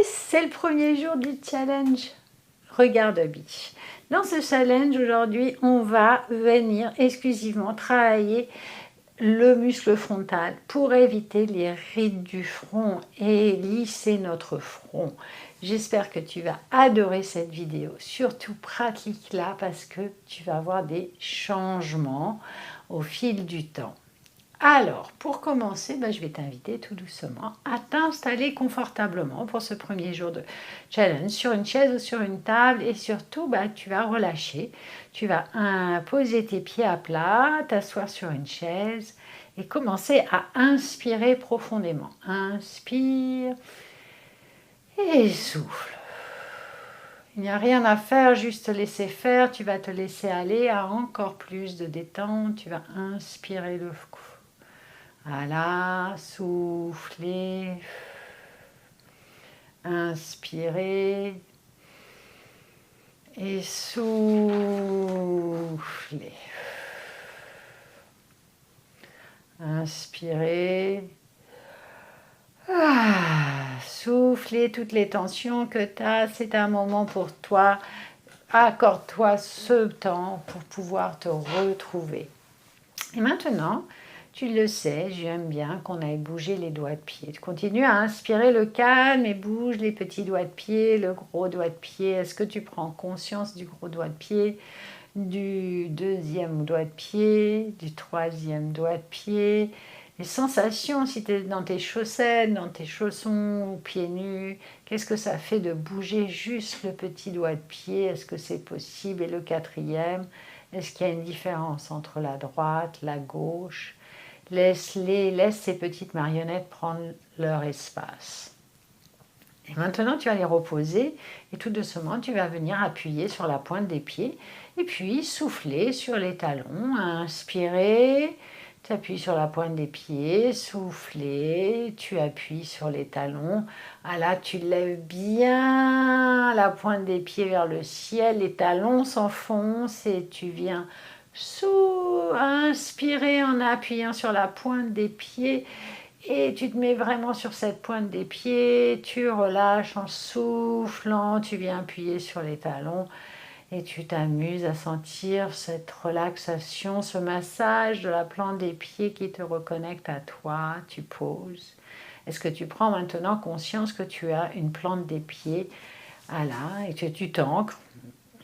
c'est le premier jour du challenge Regarde Beach. Dans ce challenge aujourd'hui, on va venir exclusivement travailler le muscle frontal pour éviter les rides du front et lisser notre front. J'espère que tu vas adorer cette vidéo. Surtout pratique-la parce que tu vas avoir des changements au fil du temps. Alors, pour commencer, je vais t'inviter tout doucement à t'installer confortablement pour ce premier jour de challenge sur une chaise ou sur une table et surtout, tu vas relâcher. Tu vas poser tes pieds à plat, t'asseoir sur une chaise et commencer à inspirer profondément. Inspire et souffle. Il n'y a rien à faire, juste te laisser faire. Tu vas te laisser aller à encore plus de détente. Tu vas inspirer le coup. Voilà, soufflez, inspirez et soufflez. Inspirez, soufflez toutes les tensions que tu as. C'est un moment pour toi. Accorde-toi ce temps pour pouvoir te retrouver. Et maintenant, tu le sais, j'aime bien qu'on aille bouger les doigts de pied. Tu continues à inspirer le calme et bouge les petits doigts de pied, le gros doigt de pied. Est-ce que tu prends conscience du gros doigt de pied, du deuxième doigt de pied, du troisième doigt de pied? Les sensations, si tu es dans tes chaussettes, dans tes chaussons ou pieds nus, qu'est-ce que ça fait de bouger juste le petit doigt de pied? Est-ce que c'est possible? Et le quatrième, est-ce qu'il y a une différence entre la droite, la gauche? Laisse ces petites marionnettes prendre leur espace. Et maintenant, tu vas les reposer et tout doucement, tu vas venir appuyer sur la pointe des pieds et puis souffler sur les talons. Inspirez, tu appuies sur la pointe des pieds, soufflez, tu appuies sur les talons. Là, tu lèves bien la pointe des pieds vers le ciel, les talons s'enfoncent et tu viens inspirer en appuyant sur la pointe des pieds. Et tu te mets vraiment sur cette pointe des pieds, tu relâches en soufflant, tu viens appuyer sur les talons et tu t'amuses à sentir cette relaxation, ce massage de la plante des pieds qui te reconnecte à toi. Tu poses. Est-ce que tu prends maintenant conscience que tu as une plante des pieds et que tu t'ancres?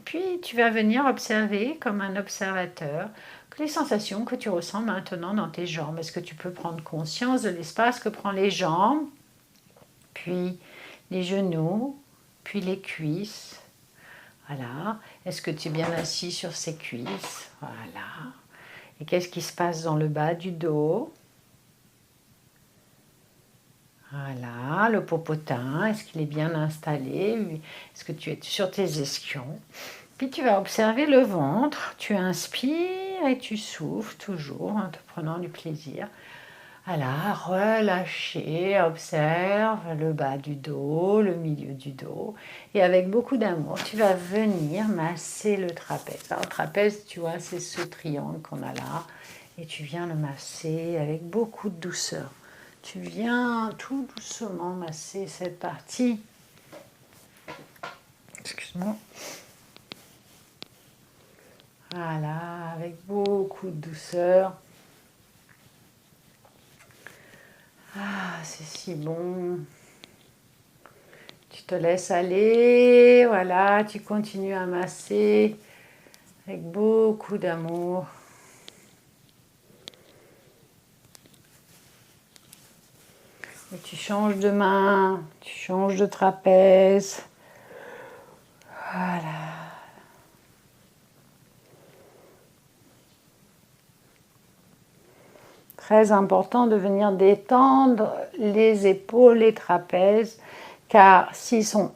Puis tu vas venir observer comme un observateur les sensations que tu ressens maintenant dans tes jambes. Est-ce que tu peux prendre conscience de l'espace que prennent les jambes, puis les genoux, puis les cuisses? Voilà. Est-ce que tu es bien assis sur ces cuisses? Voilà. Et qu'est-ce qui se passe dans le bas du dos? Voilà, le popotin, est-ce qu'il est bien installé? Est-ce que tu es sur tes ischions? Puis tu vas observer le ventre, tu inspires et tu souffles toujours en te prenant du plaisir. Voilà, relâchez, observe le bas du dos, le milieu du dos. Et avec beaucoup d'amour, tu vas venir masser le trapèze. Alors, le trapèze, tu vois, c'est ce triangle qu'on a là. Et tu viens le masser avec beaucoup de douceur. Tu viens tout doucement masser cette partie. Excuse-moi. Voilà, avec beaucoup de douceur. C'est si bon. Tu te laisses aller, voilà, tu continues à masser avec beaucoup d'amour. Et tu changes de main, tu changes de trapèze. Voilà. Très important de venir détendre les épaules, les trapèzes, car s'ils ne sont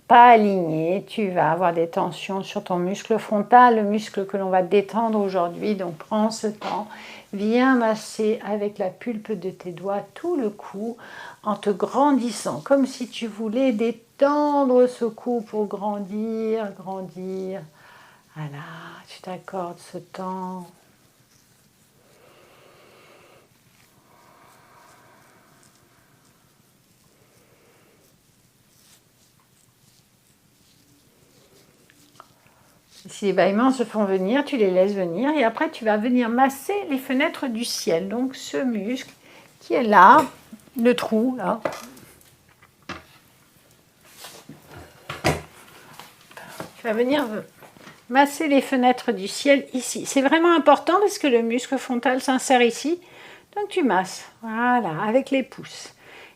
pas alignés, tu vas avoir des tensions sur ton muscle frontal, le muscle que l'on va détendre aujourd'hui. Donc prends ce temps, viens masser avec la pulpe de tes doigts tout le cou en te grandissant, comme si tu voulais détendre ce cou pour grandir, grandir. Voilà, tu t'accordes ce temps. Si les bâillements se font venir, tu les laisses venir et après tu vas venir masser les fenêtres du ciel. Donc ce muscle qui est là, le trou là. Tu vas venir masser les fenêtres du ciel ici. C'est vraiment important parce que le muscle frontal s'insère ici. Donc tu masses, voilà, avec les pouces.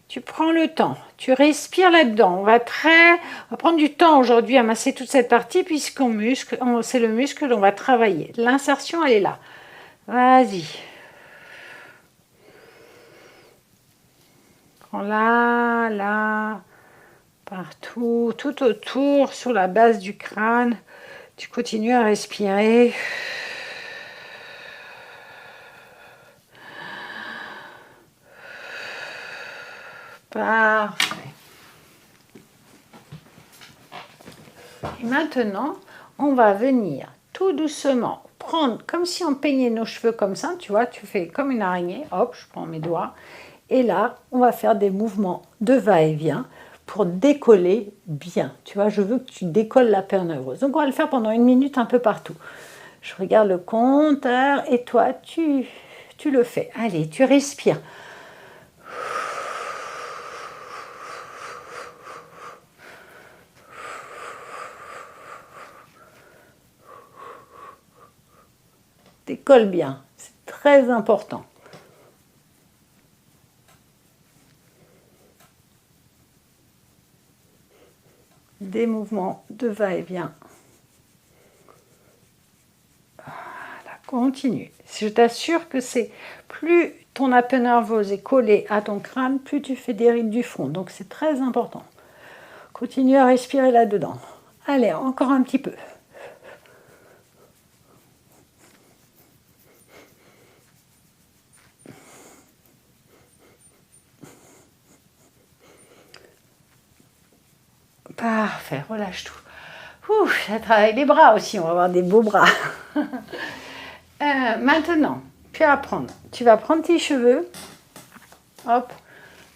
Tu prends le temps, tu respires là-dedans. On va prendre du temps aujourd'hui à masser toute cette partie c'est le muscle dont on va travailler. L'insertion, elle est là. Vas-y. Prends là, partout, tout autour, sur la base du crâne. Tu continues à respirer. Parfait. Et maintenant, on va venir tout doucement prendre, comme si on peignait nos cheveux comme ça, tu vois, tu fais comme une araignée, hop, je prends mes doigts, et là, on va faire des mouvements de va-et-vient pour décoller bien. Tu vois, je veux que tu décolles la paire nerveuse. Donc, on va le faire pendant 1 minute un peu partout. Je regarde le compteur et toi, tu le fais. Allez, tu respires. Décolle bien, c'est très important. Des mouvements de va-et-vient. Voilà, continue. Je t'assure que c'est plus ton nappe nerveuse est collée à ton crâne, plus tu fais des rides du front. Donc c'est très important. Continue à respirer là-dedans. Allez, encore un petit peu. Parfait, relâche tout. Ouf, ça travaille les bras aussi, on va avoir des beaux bras. Maintenant, tu vas prendre tes cheveux, hop,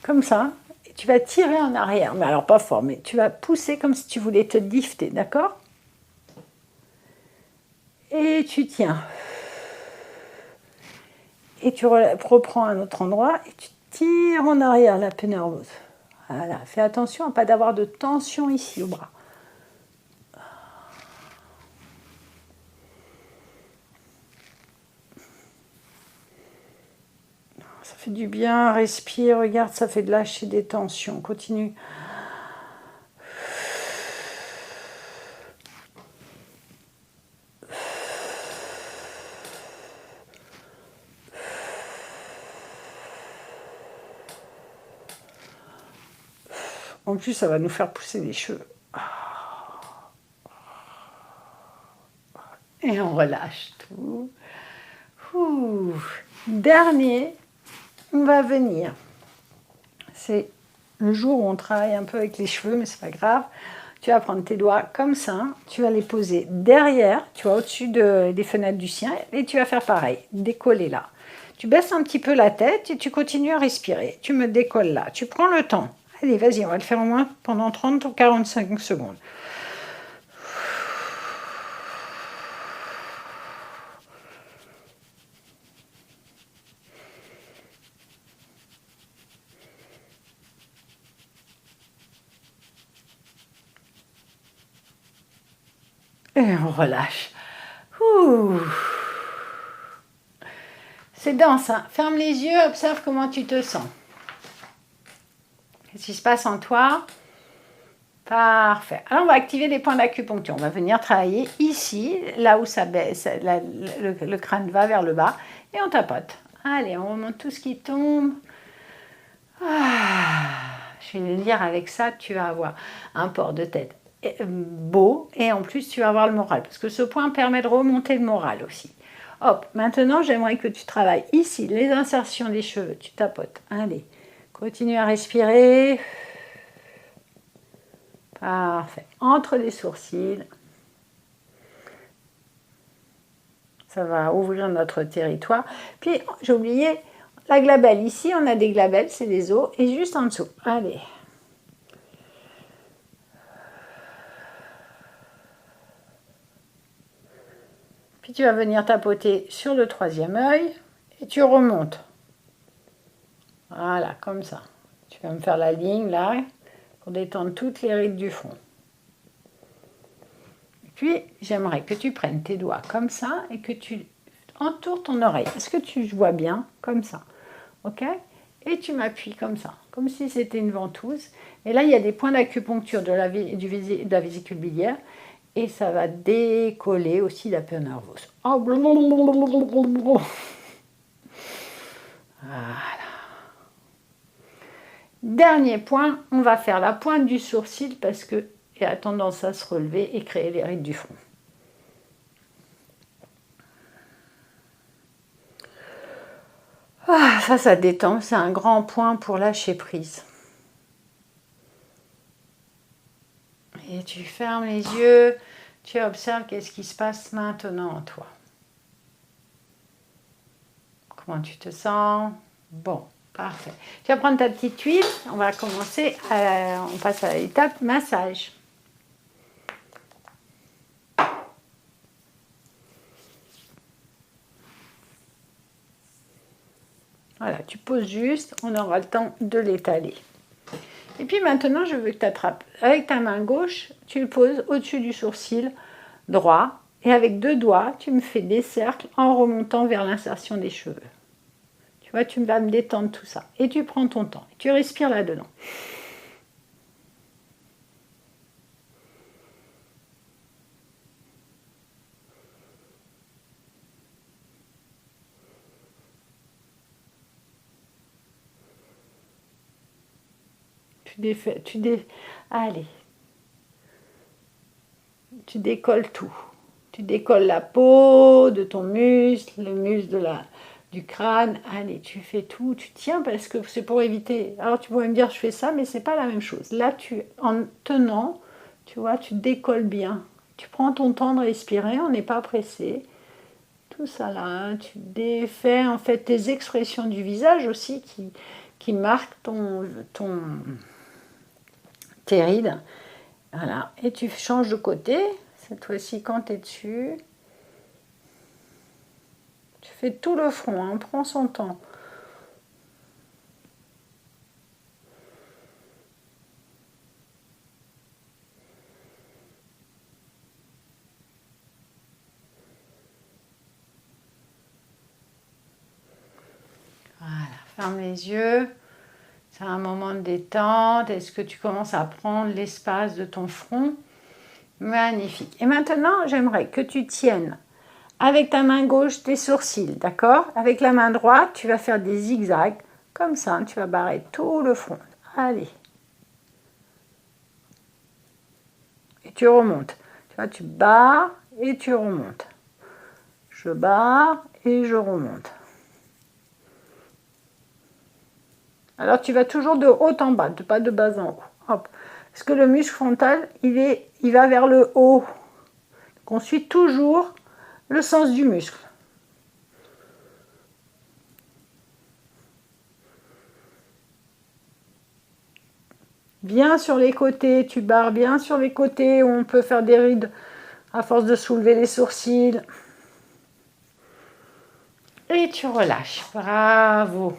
comme ça, et tu vas tirer en arrière, mais alors pas fort, mais tu vas pousser comme si tu voulais te lifter, d'accord? Et tu tiens. Et tu reprends à un autre endroit et tu tires en arrière la paix nerveuse. Voilà, fais attention à ne pas d'avoir de tension ici au bras. Ça fait du bien, respire, regarde, ça fait de lâcher des tensions. Continue. En plus, ça va nous faire pousser les cheveux. Et on relâche tout. Ouh. Dernier, on va venir. C'est le jour où on travaille un peu avec les cheveux, mais c'est pas grave. Tu vas prendre tes doigts comme ça, tu vas les poser derrière, tu vois, au-dessus des fenêtres du sien, et tu vas faire pareil, décoller là. Tu baisses un petit peu la tête et tu continues à respirer. Tu me décolles là. Tu prends le temps. Allez, vas-y, on va le faire au moins pendant 30 ou 45 secondes. Et on relâche. Ouh. C'est dense, hein. Ferme les yeux, observe comment tu te sens. Qu'est-ce qui se passe en toi? Parfait. Alors, on va activer les points d'acupuncture. On va venir travailler ici, là où ça baisse, le crâne va vers le bas, et on tapote. Allez, on remonte tout ce qui tombe. Je vais le dire avec ça, tu vas avoir un port de tête beau, et en plus, tu vas avoir le moral, parce que ce point permet de remonter le moral aussi. Hop, maintenant, j'aimerais que tu travailles ici, les insertions des cheveux. Tu tapotes. Allez, continue à respirer. Parfait. Entre les sourcils. Ça va ouvrir notre territoire. Puis, j'ai oublié la glabelle. Ici, on a des glabelles, c'est des os. Et juste en dessous. Allez. Puis tu vas venir tapoter sur le troisième œil et tu remontes. Voilà, comme ça. Tu vas me faire la ligne là pour détendre toutes les rides du front. Puis, j'aimerais que tu prennes tes doigts comme ça et que tu entoures ton oreille. Est-ce que tu vois bien? Comme ça. OK? Et tu m'appuies comme ça, comme si c'était une ventouse. Et là, il y a des points d'acupuncture de la vésicule biliaire. Et ça va décoller aussi la peau nerveuse. Oh, blablabla. Voilà. Dernier point, on va faire la pointe du sourcil parce que il a tendance à se relever et créer les rides du front. Ah, ça détend, c'est un grand point pour lâcher prise. Et tu fermes les yeux, tu observes qu'est-ce qui se passe maintenant en toi. Comment tu te sens? Bon, parfait. Tu vas prendre ta petite huile, on va commencer, on passe à l'étape massage. Voilà, tu poses juste, on aura le temps de l'étaler. Et puis maintenant, je veux que tu attrapes avec ta main gauche, tu le poses au-dessus du sourcil droit. Et avec 2 doigts, tu me fais des cercles en remontant vers l'insertion des cheveux. Tu vois, tu vas me détendre tout ça. Et tu prends ton temps. Et tu respires là-dedans. Allez. Tu décolles tout. Tu décolles la peau de ton muscle, le muscle du crâne. Allez, tu fais tout. Tu tiens parce que c'est pour éviter. Alors tu pourrais me dire, je fais ça, mais c'est pas la même chose. Là, en tenant, tu vois, tu décolles bien. Tu prends ton temps de respirer, on n'est pas pressé. Tout ça là, tu défais en fait tes expressions du visage aussi qui marquent tes rides. Voilà, et tu changes de côté, cette fois-ci quand tu es dessus. Tu fais tout le front, hein, prends son temps. Voilà, ferme les yeux. C'est un moment de détente. Est-ce que tu commences à prendre l'espace de ton front? Magnifique. Et maintenant, j'aimerais que tu tiennes avec ta main gauche tes sourcils, d'accord? Avec la main droite, tu vas faire des zigzags, comme ça, tu vas barrer tout le front. Allez. Et tu remontes. Tu vois, tu barres et tu remontes. Je barre et je remonte. Alors tu vas toujours de haut en bas, pas de bas en haut. Hop. Parce que le muscle frontal, il va vers le haut. Donc on suit toujours le sens du muscle. Bien sur les côtés, tu barres bien sur les côtés où on peut faire des rides à force de soulever les sourcils. Et tu relâches. Bravo.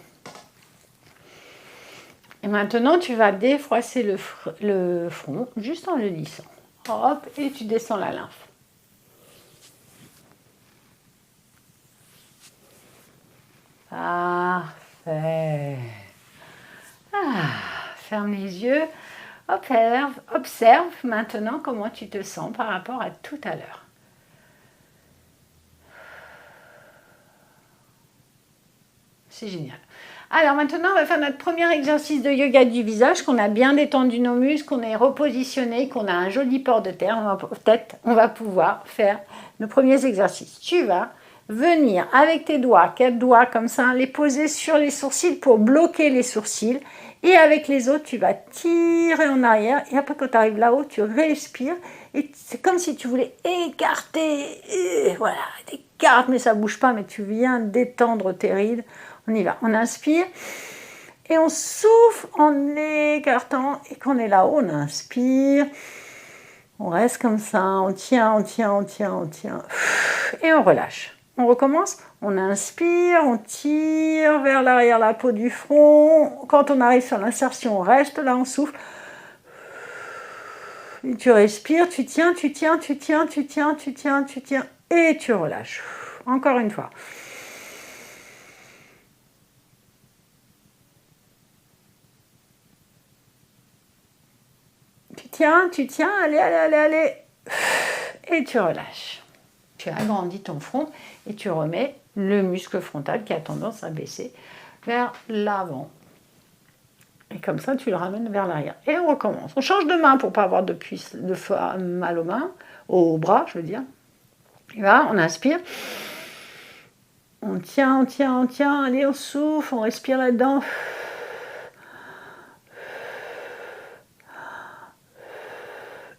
Et maintenant, tu vas défroisser le front juste en le lissant. Hop, et tu descends la lymphe. Parfait. Ferme les yeux. Observe maintenant comment tu te sens par rapport à tout à l'heure. C'est génial. Alors maintenant, on va faire notre premier exercice de yoga du visage, qu'on a bien détendu nos muscles, qu'on est repositionné, qu'on a un joli port de terre. On va pouvoir faire nos premiers exercices. Tu vas venir avec tes doigts, 4 doigts comme ça, les poser sur les sourcils pour bloquer les sourcils. Et avec les autres, tu vas tirer en arrière. Et après, quand tu arrives là-haut, tu respires. Et c'est comme si tu voulais écarter. Et voilà, t'écartes, mais ça ne bouge pas. Mais tu viens détendre tes rides. On y va. On inspire. Et on souffle en écartant. Et quand on est là-haut, on inspire. On reste comme ça, on tient, on tient, on tient, on tient. Et on relâche. On recommence, on inspire, on tire vers l'arrière la peau du front. Quand on arrive sur l'insertion, on reste là, on souffle. Et tu respires, tu tiens, tu tiens, tu tiens, tu tiens, tu tiens, tu tiens. Et tu relâches. Encore une fois. Tu tiens, allez, allez, allez, allez. Et tu relâches. Tu agrandis ton front et tu remets le muscle frontal qui a tendance à baisser vers l'avant. Et comme ça, tu le ramènes vers l'arrière. Et on recommence. On change de main pour ne pas avoir de mal aux mains, aux bras, je veux dire. Et là, on inspire. On tient, on tient, on tient. Allez, on souffle, on respire là-dedans.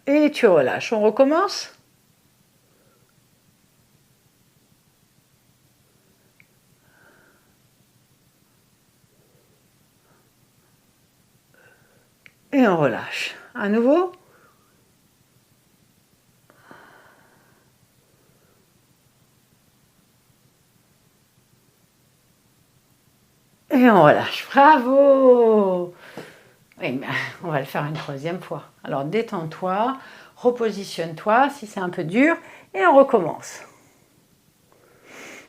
Et tu relâches. On recommence. Et on relâche. À nouveau. Et on relâche. Bravo! Oui, mais on va le faire une troisième fois. Alors détends-toi, repositionne-toi si c'est un peu dur et on recommence.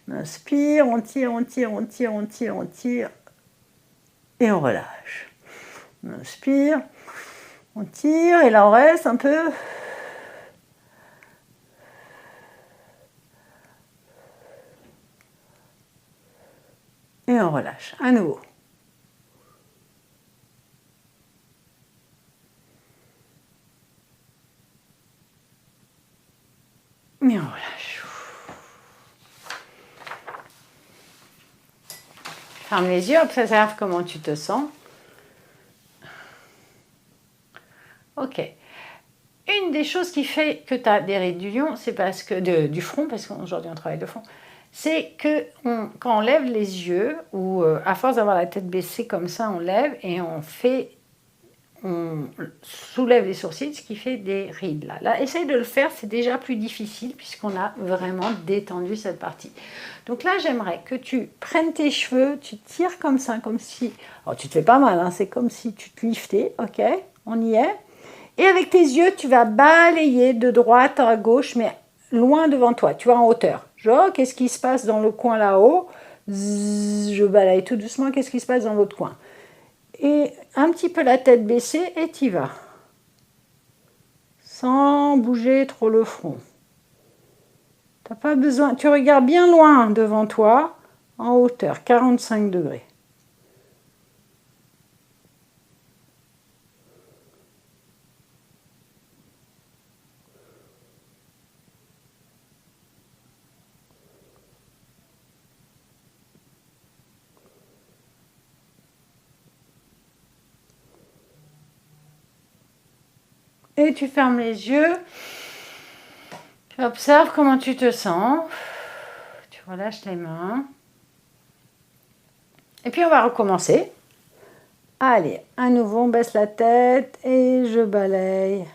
On inspire, on tire, on tire, on tire, on tire, on tire et on relâche. On inspire, on tire et là on reste un peu. Et on relâche. À nouveau. Et on relâche. Ferme les yeux, observe comment tu te sens. Ok. Une des choses qui fait que tu as des rides du lion, c'est parce que du front, parce qu'aujourd'hui on travaille de front, c'est que quand on lève les yeux, ou à force d'avoir la tête baissée comme ça, on lève et on soulève les sourcils, ce qui fait des rides là. Là, essaye de le faire, c'est déjà plus difficile puisqu'on a vraiment détendu cette partie. Donc là, j'aimerais que tu prennes tes cheveux, tu tires comme ça, comme si... Alors tu te fais pas mal, hein, c'est comme si tu te liftais, ok? On y est. Et avec tes yeux, tu vas balayer de droite à gauche, mais loin devant toi, tu vois, en hauteur. Genre, qu'est-ce qui se passe dans le coin là-haut? Je balaye tout doucement, qu'est-ce qui se passe dans l'autre coin? Et un petit peu la tête baissée, et t'y vas. Sans bouger trop le front. T'as pas besoin, tu regardes bien loin devant toi, en hauteur, 45 degrés. Et tu fermes les yeux. Tu observes comment tu te sens. Tu relâches les mains. Et puis on va recommencer. Allez, à nouveau, on baisse la tête et je balaye.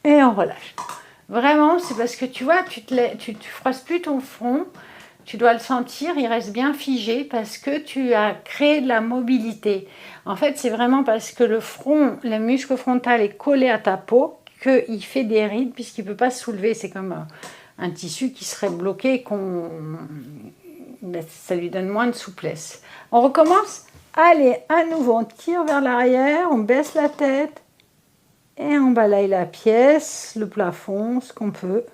Et on relâche. Vraiment, c'est parce que tu vois, tu froisses plus ton front, tu dois le sentir, il reste bien figé parce que tu as créé de la mobilité. En fait, c'est vraiment parce que le front, le muscle frontal est collé à ta peau qu'il fait des rides puisqu'il ne peut pas se soulever. C'est comme un tissu qui serait bloqué, ça lui donne moins de souplesse. On recommence. Allez, à nouveau, on tire vers l'arrière, on baisse la tête. Et on balaye la pièce, le plafond, ce qu'on peut.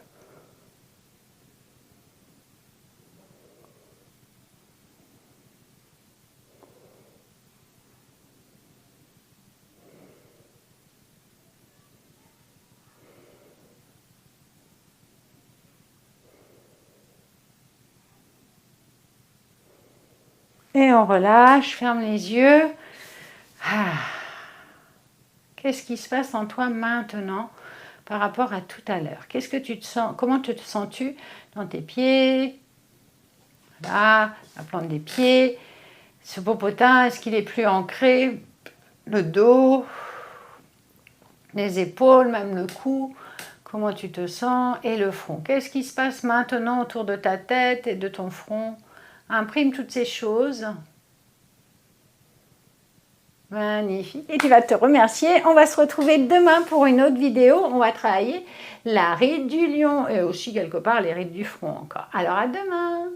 Et on relâche, ferme les yeux. Ah. Qu'est-ce qui se passe en toi maintenant par rapport à tout à l'heure? Qu'est-ce que tu te sens? Comment te sens-tu dans tes pieds? Voilà, la plante des pieds. Ce popotin, est-ce qu'il est plus ancré? Le dos, les épaules, même le cou. Comment tu te sens? Et le front. Qu'est-ce qui se passe maintenant autour de ta tête et de ton front? Imprime toutes ces choses. Magnifique. Et tu vas te remercier. On va se retrouver demain pour une autre vidéo. On va travailler la ride du lion et aussi quelque part les rides du front encore. Alors à demain.